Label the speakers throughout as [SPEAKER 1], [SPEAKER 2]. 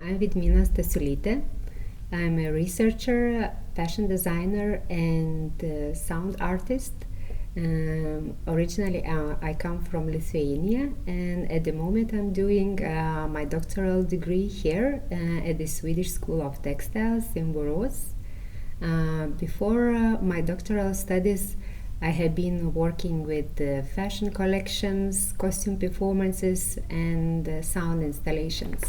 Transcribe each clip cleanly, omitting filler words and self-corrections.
[SPEAKER 1] I'm Vidmina Stasiulyte. I'm a researcher, fashion designer, and sound artist. Originally, I come from Lithuania, and at the moment, I'm doing my doctoral degree here at the Swedish School of Textiles in Borås. Before my doctoral studies, I have been working with fashion collections, costume performances, and sound installations.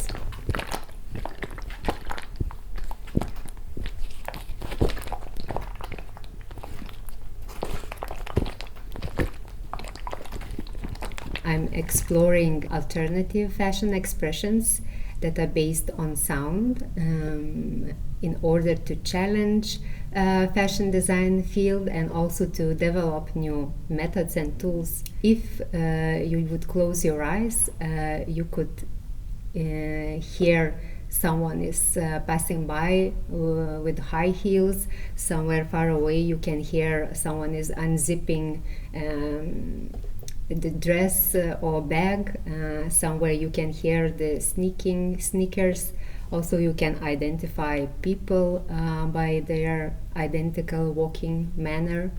[SPEAKER 1] I'm exploring alternative fashion expressions that are based on sound in order to challenge fashion design field and also to develop new methods and tools. If you would close your eyes, you could hear someone is passing by with high heels. Somewhere far away you can hear someone is unzipping the dress or bag. Somewhere you can hear the sneakers. Also you can identify people by their identical walking manner.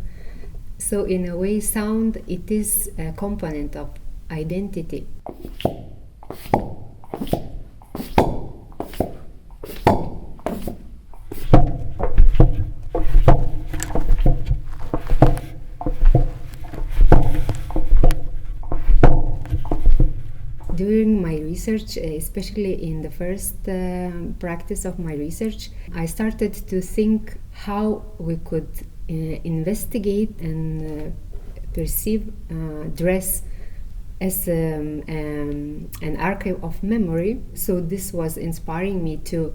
[SPEAKER 1] So in a way, sound, it is a component of identity. During my research, especially in the first practice of my research, I started to think how we could investigate and perceive dress as an archive of memory. So this was inspiring me to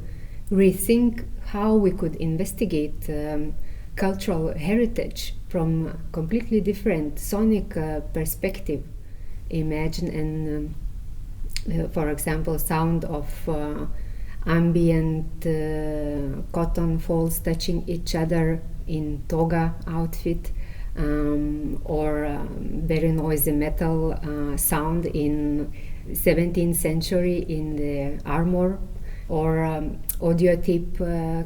[SPEAKER 1] rethink how we could investigate cultural heritage from a completely different sonic perspective. Imagine and for example, sound of ambient cotton folds touching each other in toga outfit, or very noisy metal sound in 17th century in the armor, or audio tape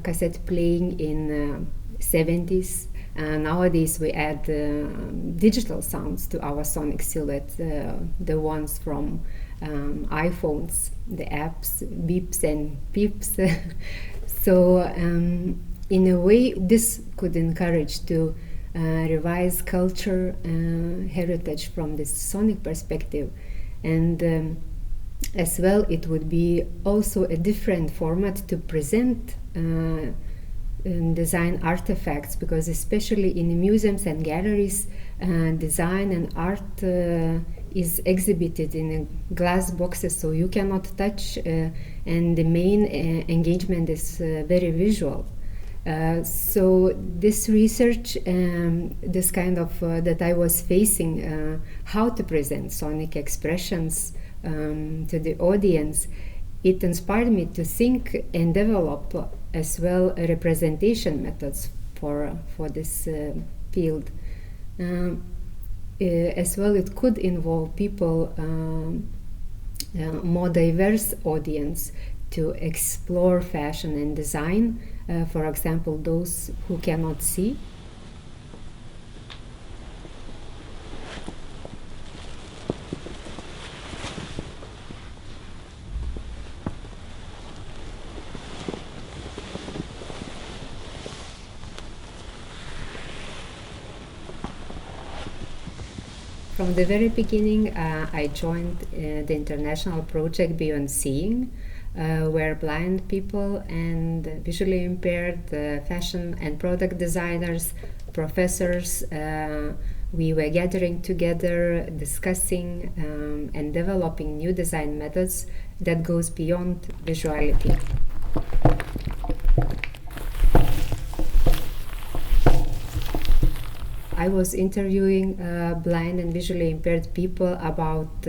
[SPEAKER 1] cassette playing in 70s. Nowadays we add digital sounds to our sonic silhouette, the ones from iPhones, the apps, beeps and peeps. So in a way this could encourage to revise culture heritage from this sonic perspective, and as well it would be also a different format to present design artifacts, because especially in museums and galleries, design and art is exhibited in glass boxes, so you cannot touch, and the main engagement is very visual. So this research, this kind of that I was facing, how to present sonic expressions to the audience, it inspired me to think and develop as well representation methods for this field. As well, it could involve people, more diverse audience, to explore fashion and design. For example, those who cannot see. From the very beginning, I joined the international project Beyond Seeing, where blind people and visually impaired fashion and product designers, professors, we were gathering together, discussing and developing new design methods that goes beyond visuality. I was interviewing blind and visually impaired people about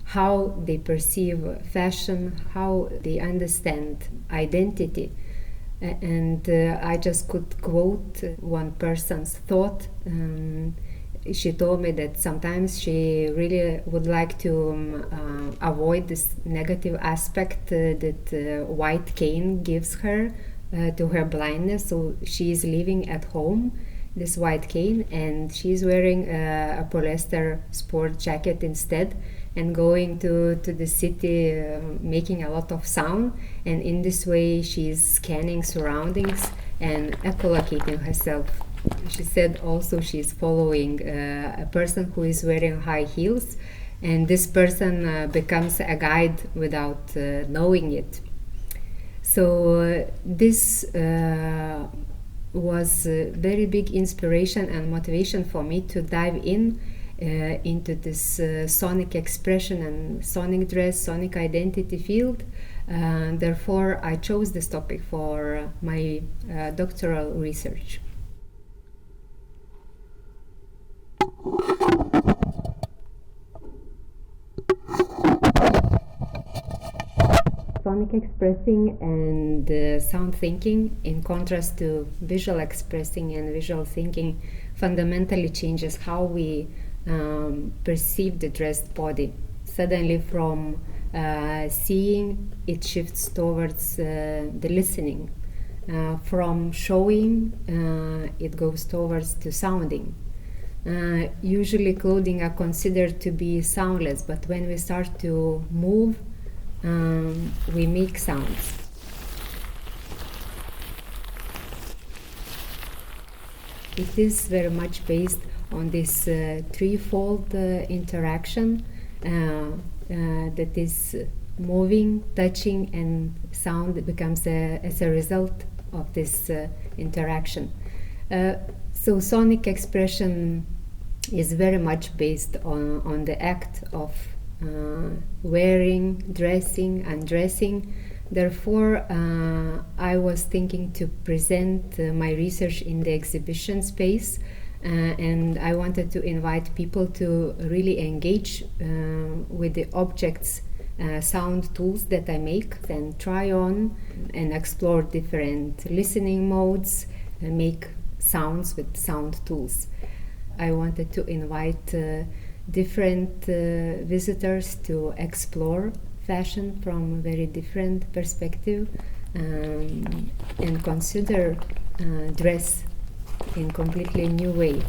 [SPEAKER 1] how they perceive fashion, how they understand identity. And I just could quote one person's thought. she told me that sometimes she really would like to avoid this negative aspect that white cane gives her to her blindness. So she is living at home, this white cane, and she's wearing a polyester sport jacket instead, and going to the city, making a lot of sound. And in this way, she's scanning surroundings and echolocating herself. She said also she's following a person who is wearing high heels, and this person becomes a guide without knowing it. So this was a very big inspiration and motivation for me to dive into this sonic expression and sonic dress, sonic identity field. Therefore, I chose this topic for my doctoral research. Sonic expressing and sound thinking, in contrast to visual expressing and visual thinking, fundamentally changes how we perceive the dressed body. Suddenly, from seeing, it shifts towards the listening. From showing, it goes towards to sounding. Usually clothing are considered to be soundless, but when we start to move, we make sounds. It is very much based on this threefold interaction that is moving, touching, and sound becomes as a result of this interaction. So sonic expression is very much based on the act of wearing, dressing, undressing. Therefore, I was thinking to present my research in the exhibition space, and I wanted to invite people to really engage with the objects, sound tools that I make, and try on and explore different listening modes and make sounds with sound tools. I wanted to invite different visitors to explore fashion from a very different perspective, and consider dress in completely new way.